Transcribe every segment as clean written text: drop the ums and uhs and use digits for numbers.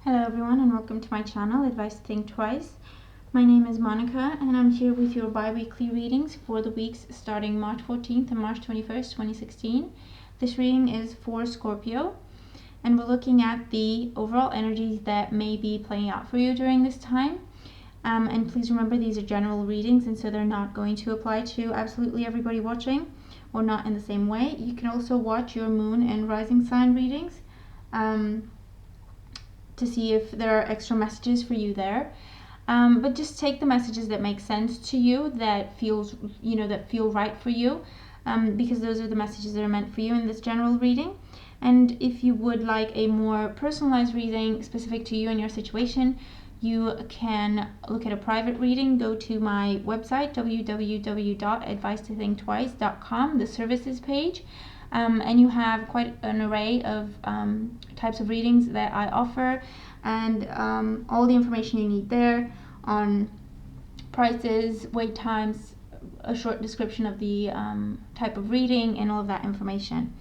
Hello everyone and welcome to my channel, Advice to Think Twice. My name is Monica and I'm here with your bi-weekly readings for the weeks starting March 14th and March 21st, 2016. This reading is for Scorpio and we're looking at the overall energies that may be playing out for you during this time. And please remember these are general readings and so they're not going to apply to absolutely everybody watching or not in the same way. You can also watch your moon and rising sign readings to see if there are extra messages for you there, but just take the messages that make sense to you, that feel right for you, because those are the messages that are meant for you in this general reading. And if you would like a more personalized reading specific to you and your situation, you can look at a private reading. Go to my website www.advicetothinktwice.com, the services page. And you have quite an array of types of readings that I offer, and all the information you need there on prices, wait times, a short description of the type of reading, and all of that information.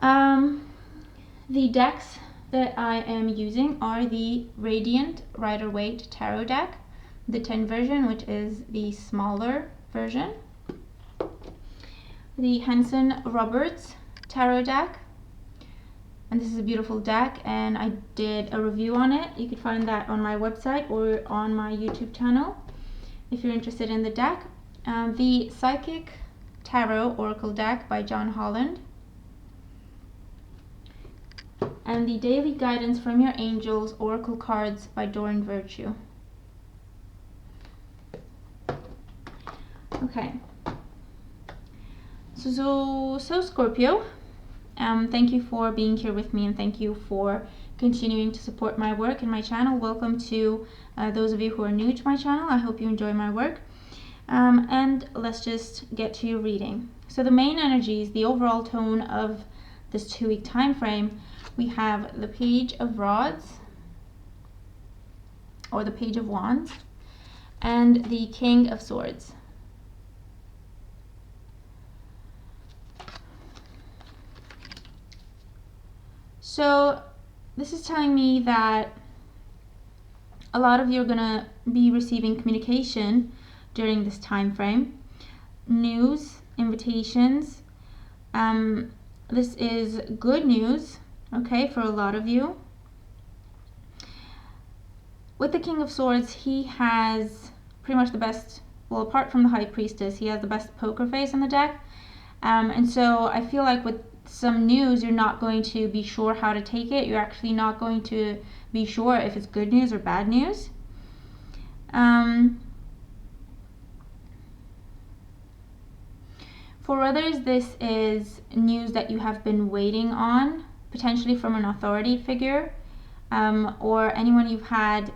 The decks that I am using are the Radiant Rider-Waite Tarot deck, the 10 version, which is the smaller version. The Henson Roberts Tarot deck, and this is a beautiful deck and I did a review on it. You can find that on my website or on my YouTube channel if you're interested in the deck. The Psychic Tarot Oracle deck by John Holland, and the Daily Guidance from Your Angels Oracle cards by Doreen Virtue. Okay. So Scorpio, thank you for being here with me and thank you for continuing to support my work and my channel. Welcome to those of you who are new to my channel. I hope you enjoy my work. And let's just get to your reading. So the main energies, the overall tone of this 2-week time frame, we have the Page of Rods, or the Page of Wands, and the King of Swords. So this is telling me that a lot of you are going to be receiving communication during this time frame, news, invitations. This is good news, okay, for a lot of you. With the King of Swords, he has pretty much the best, well, apart from the High Priestess, he has the best poker face on the deck. And so I feel like with some news, you're not going to be sure how to take it. You're actually not going to be sure if it's good news or bad news. For others, this is news that you have been waiting on, potentially from an authority figure, or anyone you've had,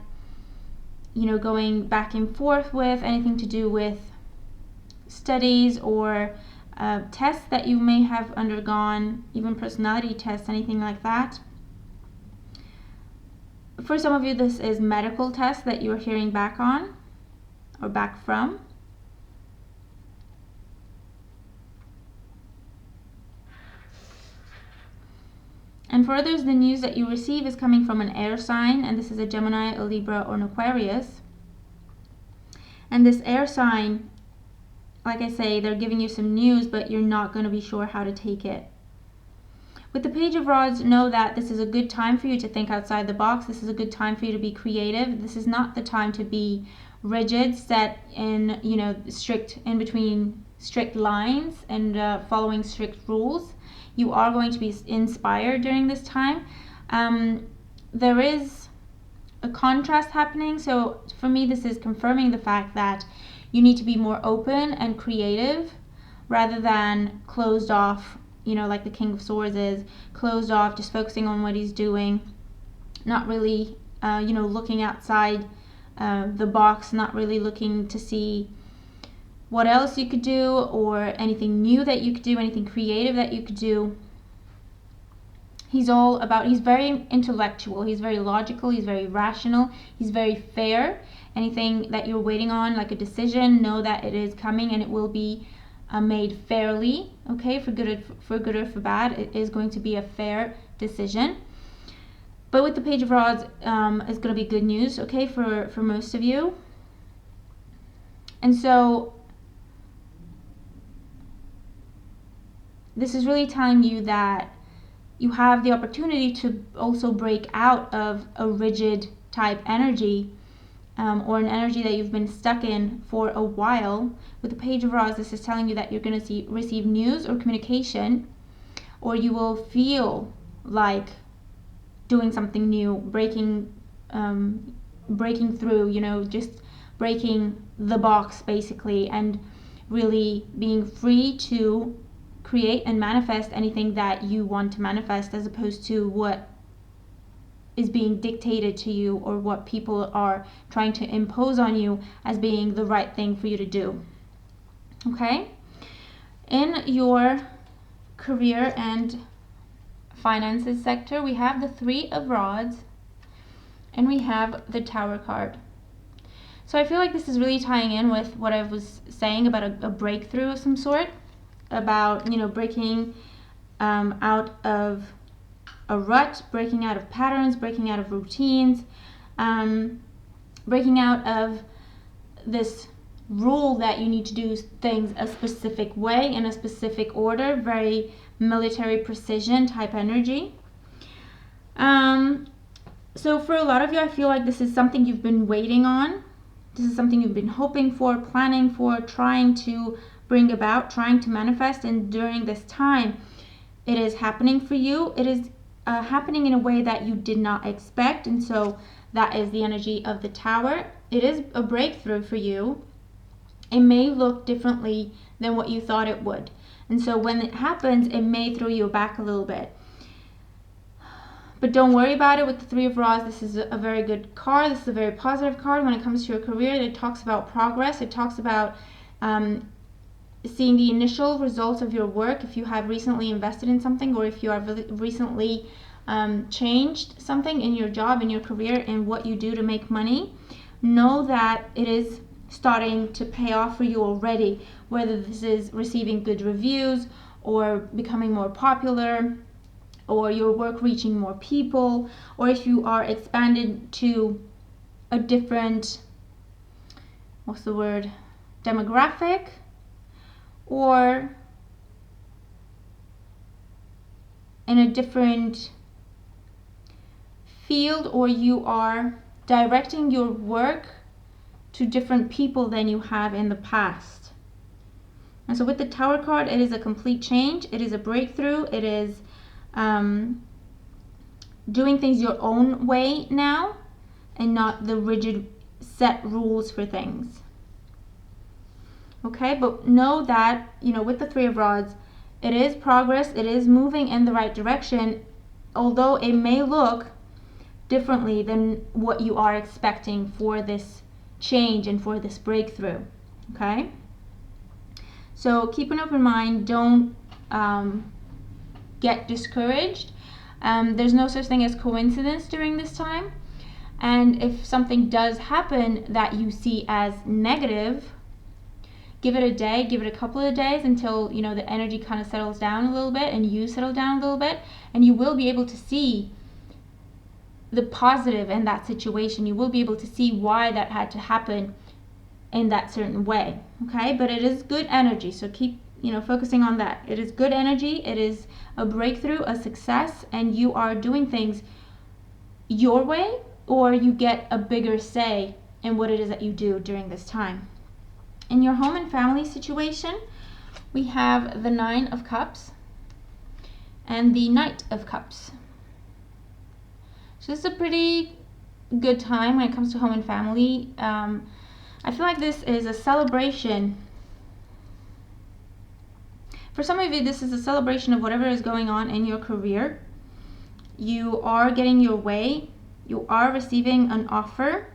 going back and forth with, anything to do with studies or tests that you may have undergone, even personality tests, anything like that. For some of you, this is medical tests that you're hearing back on or back from. And for others, the news that you receive is coming from an air sign, and this is a Gemini, a Libra, or an Aquarius. And this air sign, like I say, they're giving you some news, but you're not going to be sure how to take it. With the Page of Rods, know that this is a good time for you to think outside the box. This is a good time for you to be creative. This is not the time to be rigid, set in, in between strict lines and following strict rules. You are going to be inspired during this time. There is a contrast happening. So for me, this is confirming the fact that you need to be more open and creative rather than closed off, like the King of Swords is, closed off, just focusing on what he's doing, not really, looking outside the box, not really looking to see what else you could do or anything new that you could do, anything creative that you could do. He's very intellectual, he's very logical, he's very rational, he's very fair. Anything that you're waiting on, like a decision, know that it is coming and it will be made fairly, okay, for good or for bad. It is going to be a fair decision. But with the Page of Rods, it's going to be good news, okay, for most of you. And so this is really telling you that you have the opportunity to also break out of a rigid type energy, or an energy that you've been stuck in for a while. With the Page of Rods, this is telling you that you're going to receive news or communication, or you will feel like doing something new, breaking through, just breaking the box basically, and really being free to create and manifest anything that you want to manifest, as opposed to what is being dictated to you or what people are trying to impose on you as being the right thing for you to do. Okay? In your career and finances sector, we have the Three of Rods and we have the Tower card. So I feel like this is really tying in with what I was saying about a breakthrough of some sort, about breaking out of a rut, breaking out of patterns, breaking out of routines, breaking out of this rule that you need to do things a specific way, in a specific order, very military precision type energy. So for a lot of you, I feel like this is something you've been waiting on. This is something you've been hoping for, planning for, trying to bring about, trying to manifest, and during this time, it is happening for you. It is happening in a way that you did not expect, and so that is the energy of the Tower. It is a breakthrough for you. It may look differently than what you thought it would, and so when it happens, it may throw you back a little bit. But don't worry about it. With the Three of Rods, this is a very good card. This is a very positive card when it comes to your career. It talks about progress. It talks about seeing the initial results of your work, if you have recently invested in something, or if you have recently changed something in your job, in your career, and what you do to make money. Know that it is starting to pay off for you already, whether this is receiving good reviews or becoming more popular, or your work reaching more people, or if you are expanded to a different, demographic, or in a different field, or you are directing your work to different people than you have in the past. And so with the Tower card, it is a complete change. It is a breakthrough. It is doing things your own way now, and not the rigid set rules for things. Okay, but know that, with the Three of Rods, it is progress. It is moving in the right direction, although it may look differently than what you are expecting for this change and for this breakthrough. Okay, so keep an open mind. Don't get discouraged. There's no such thing as coincidence during this time, and if something does happen that you see as negative, give it a day, give it a couple of days until the energy kind of settles down a little bit and you settle down a little bit, and you will be able to see the positive in that situation. You will be able to see why that had to happen in that certain way. Okay, but it is good energy, so keep focusing on that. It is good energy. It is a breakthrough, a success, and you are doing things your way, or you get a bigger say in what it is that you do during this time. In your home and family situation, we have the Nine of Cups and the Knight of Cups. So this is a pretty good time when it comes to home and family. I feel like this is a celebration. For some of you, this is a celebration of whatever is going on in your career. You are getting your way. You are receiving an offer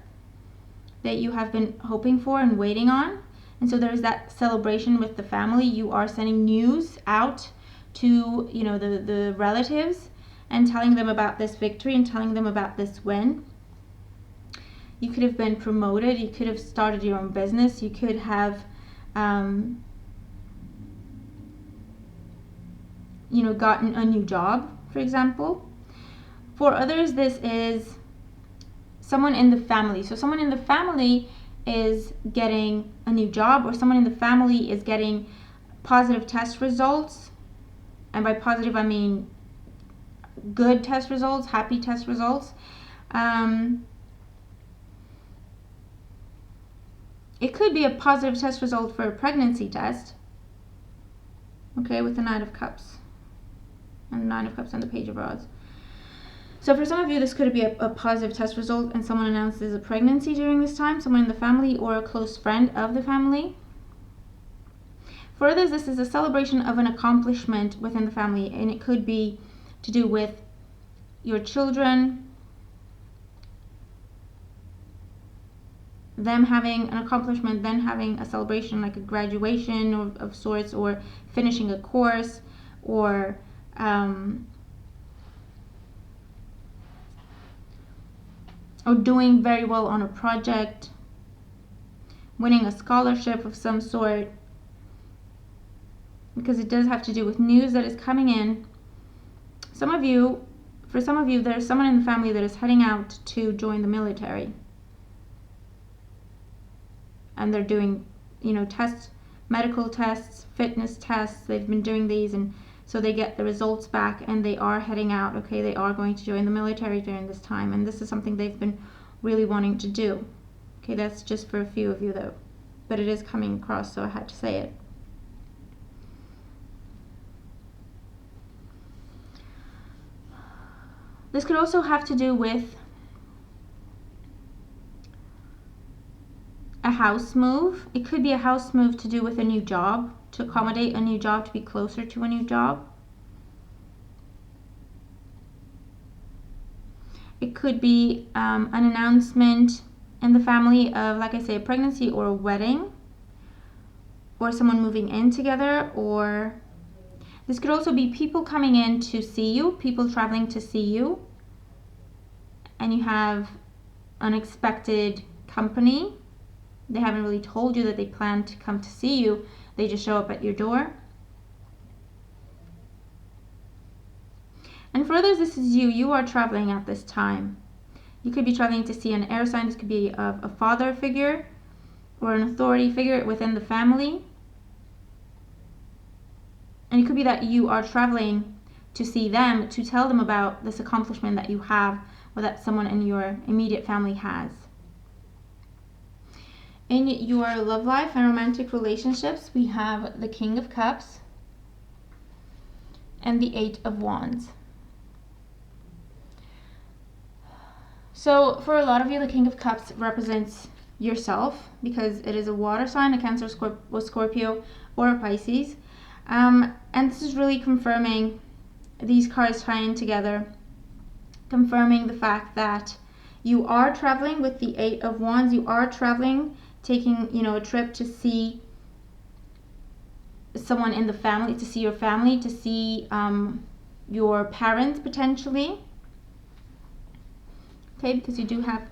that you have been hoping for and waiting on. And so there's that celebration with the family. You are sending news out to the relatives and telling them about this victory and telling them about this win. You could have been promoted. You could have started your own business. You could have gotten a new job, for example. For others, this is someone in the family. So someone in the family is getting a new job, or someone in the family is getting positive test results. And by positive, I mean good test results, happy test results. It could be a positive test result for a pregnancy test. Okay, with the Nine of Cups. And the Nine of Cups and the Page of Rods. So for some of you, this could be a positive test result and someone announces a pregnancy during this time, someone in the family or a close friend of the family. For others, this is a celebration of an accomplishment within the family, and it could be to do with your children, them having an accomplishment, then having a celebration like a graduation of sorts, or finishing a course, or doing very well on a project, winning a scholarship of some sort, because it does have to do with news that is coming in. For some of you, there's someone in the family that is heading out to join the military. And they're doing, tests, medical tests, fitness tests. They've been doing these, and so they get the results back and they are heading out. Okay, they are going to join the military during this time, and this is something they've been really wanting to do. Okay, that's just for a few of you though, but it is coming across, so I had to say it. This could also have to do with a house move. It could be a house move to do with a new job, to accommodate a new job, to be closer to a new job. It could be an announcement in the family of, like I say, a pregnancy or a wedding, or someone moving in together, or this could also be people coming in to see you, people traveling to see you, and you have unexpected company. They haven't really told you that they plan to come to see you. They just show up at your door. And for others, this is you. You are traveling at this time. You could be traveling to see an air sign. This could be a father figure or an authority figure within the family. And it could be that you are traveling to see them, to tell them about this accomplishment that you have, or that someone in your immediate family has. In your love life and romantic relationships, we have the King of Cups and the Eight of Wands. So for a lot of you, the King of Cups represents yourself, because it is a water sign, a Cancer, Scorpio, or a Pisces. And this is really confirming, these cards tie in together, confirming the fact that you are traveling with the Eight of Wands. You are traveling, taking, a trip to see someone in the family, to see your family, to see your parents potentially. Okay, because you do have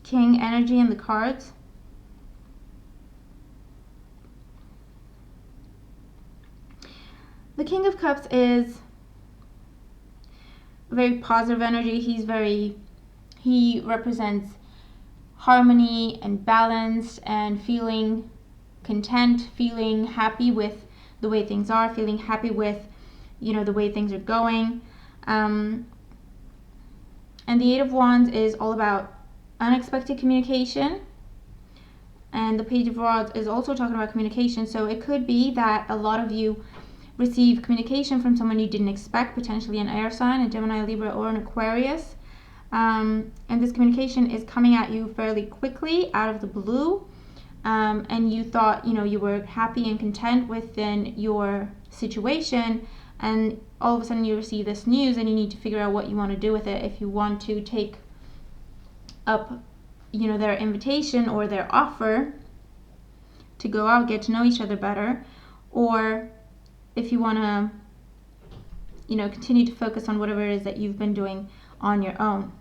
King energy in the cards. The King of Cups is very positive energy. He represents harmony and balance and feeling content, feeling happy with the way things are, feeling happy with, the way things are going. And the Eight of Wands is all about unexpected communication. And the Page of Rods is also talking about communication. So it could be that a lot of you receive communication from someone you didn't expect, potentially an air sign, a Gemini, Libra, or an Aquarius. And this communication is coming at you fairly quickly, out of the blue. And you thought, you were happy and content within your situation, and all of a sudden you receive this news and you need to figure out what you want to do with it. If you want to take up, their invitation or their offer to go out, get to know each other better, or if you want to, continue to focus on whatever it is that you've been doing on your own.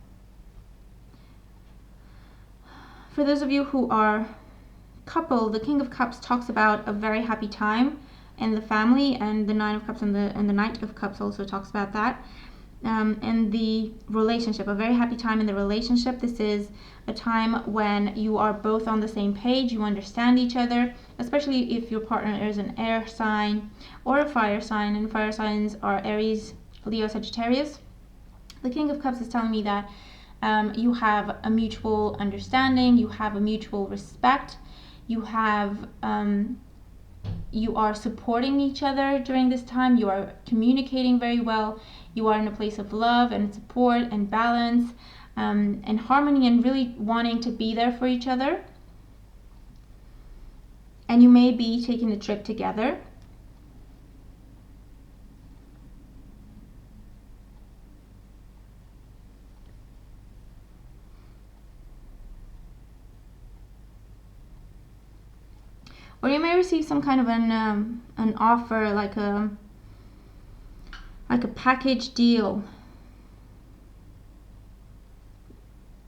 For those of you who are couple, the King of Cups talks about a very happy time in the family, and the Nine of Cups and the Knight of Cups also talks about that. in the relationship, a very happy time in the relationship. This is a time when you are both on the same page, you understand each other, especially if your partner is an air sign or a fire sign, and fire signs are Aries, Leo, Sagittarius. The King of Cups is telling me that you have a mutual understanding, you have a mutual respect, you are supporting each other during this time, you are communicating very well, you are in a place of love and support and balance and harmony, and really wanting to be there for each other. And you may be taking a trip together. Or you may receive some kind of an offer, like a package deal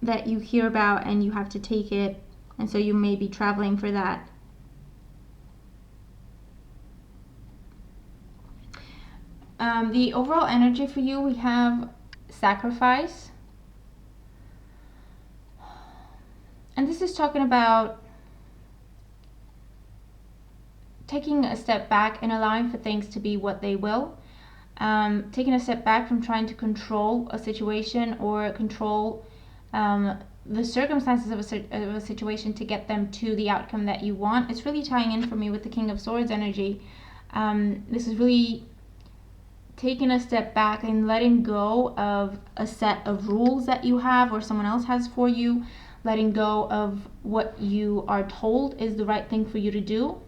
that you hear about and you have to take it, and so you may be traveling for that. The overall energy for you, we have sacrifice, and this is talking about taking a step back and allowing for things to be what they will. Taking a step back from trying to control a situation or control the circumstances of a situation to get them to the outcome that you want. It's really tying in for me with the King of Swords energy. This is really taking a step back and letting go of a set of rules that you have or someone else has for you, letting go of what you are told is the right thing for you to do,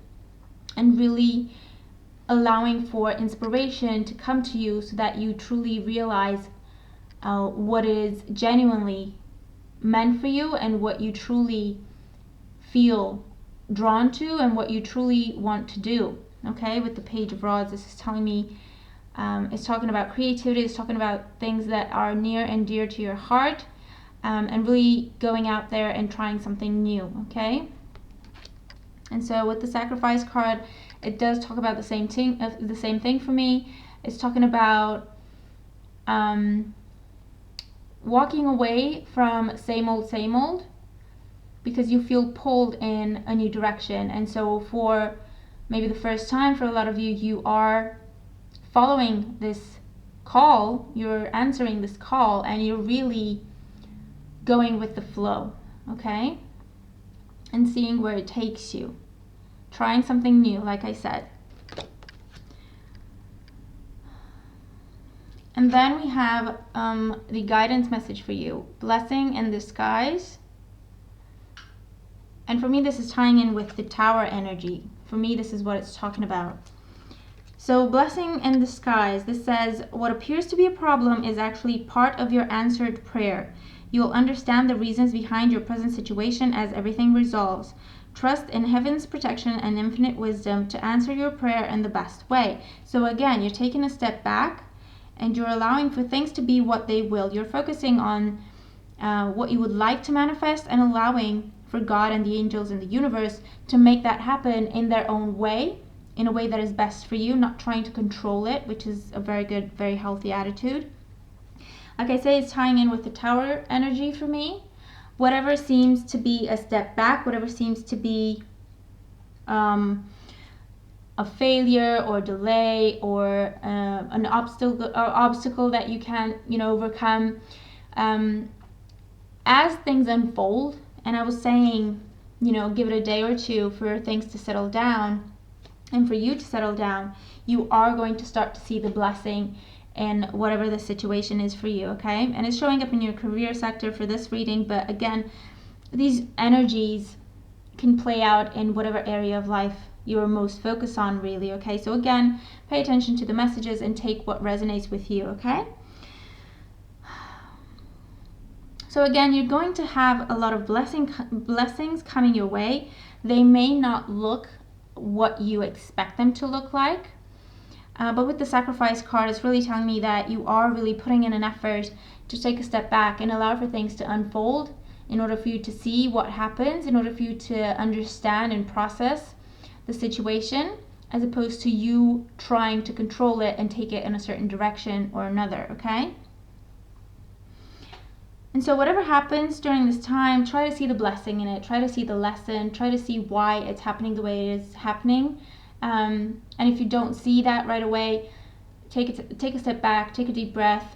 and really allowing for inspiration to come to you so that you truly realize what is genuinely meant for you and what you truly feel drawn to and what you truly want to do. Okay, with the Page of Rods, this is telling me it's talking about creativity, it's talking about things that are near and dear to your heart, and really going out there and trying something new. Okay, and so with the Sacrifice card, it does talk about the same thing for me. It's talking about walking away from same old, because you feel pulled in a new direction. And so for maybe the first time for a lot of you, you are following this call, you're answering this call, and you're really going with the flow, okay? And seeing where it takes you. Trying something new, like I said. And then we have the guidance message for you. Blessing in disguise. And for me, this is tying in with the Tower energy. For me, this is what it's talking about. So blessing in disguise, this says, what appears to be a problem is actually part of your answered prayer. You'll understand the reasons behind your present situation as everything resolves. Trust in heaven's protection and infinite wisdom to answer your prayer in the best way. So again, you're taking a step back and you're allowing for things to be what they will. You're focusing on what you would like to manifest and allowing for God and the angels and the universe to make that happen in their own way, in a way that is best for you, not trying to control it, which is a very good, very healthy attitude. Like I say, it's tying in with the Tower energy for me. Whatever seems to be a step back, whatever seems to be a failure or delay or an obstacle that you can't, overcome, as things unfold. And I was saying, give it a day or two for things to settle down, and for you to settle down. You are going to start to see the blessing in whatever the situation is for you, okay? And it's showing up in your career sector for this reading, but again, these energies can play out in whatever area of life you're most focused on, really, okay? So again, pay attention to the messages and take what resonates with you, okay? So again, you're going to have a lot of blessings coming your way. They may not look what you expect them to look like, but with the Sacrifice card, it's really telling me that you are really putting in an effort to take a step back and allow for things to unfold in order for you to see what happens, in order for you to understand and process the situation, as opposed to you trying to control it and take it in a certain direction or another, okay? And so whatever happens during this time, try to see the blessing in it, try to see the lesson, try to see why it's happening the way it is happening. And if you don't see that right away, take a step back, take a deep breath,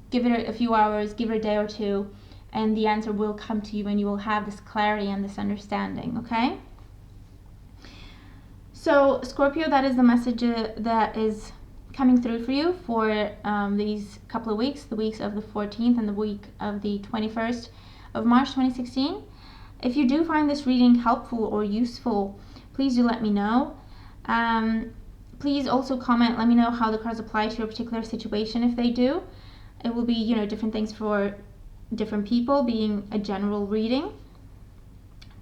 give it a few hours, give it a day or two, and the answer will come to you and you will have this clarity and this understanding, okay? So Scorpio, that is the message that is coming through for you for these couple of weeks, the weeks of the 14th and the week of the 21st of March 2016. If you do find this reading helpful or useful, please do let me know. Please also comment, let me know how the cards apply to your particular situation if they do. It will be, you know, different things for different people, being a general reading.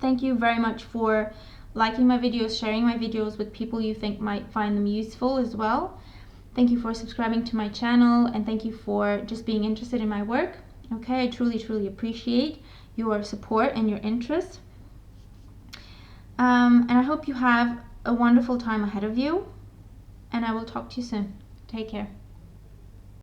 Thank you very much for liking my videos, sharing my videos with people you think might find them useful as well. Thank you for subscribing to my channel, and thank you for just being interested in my work. Okay, I truly appreciate your support and your interest. And I hope you have a wonderful time ahead of you, and I will talk to you soon. Take care.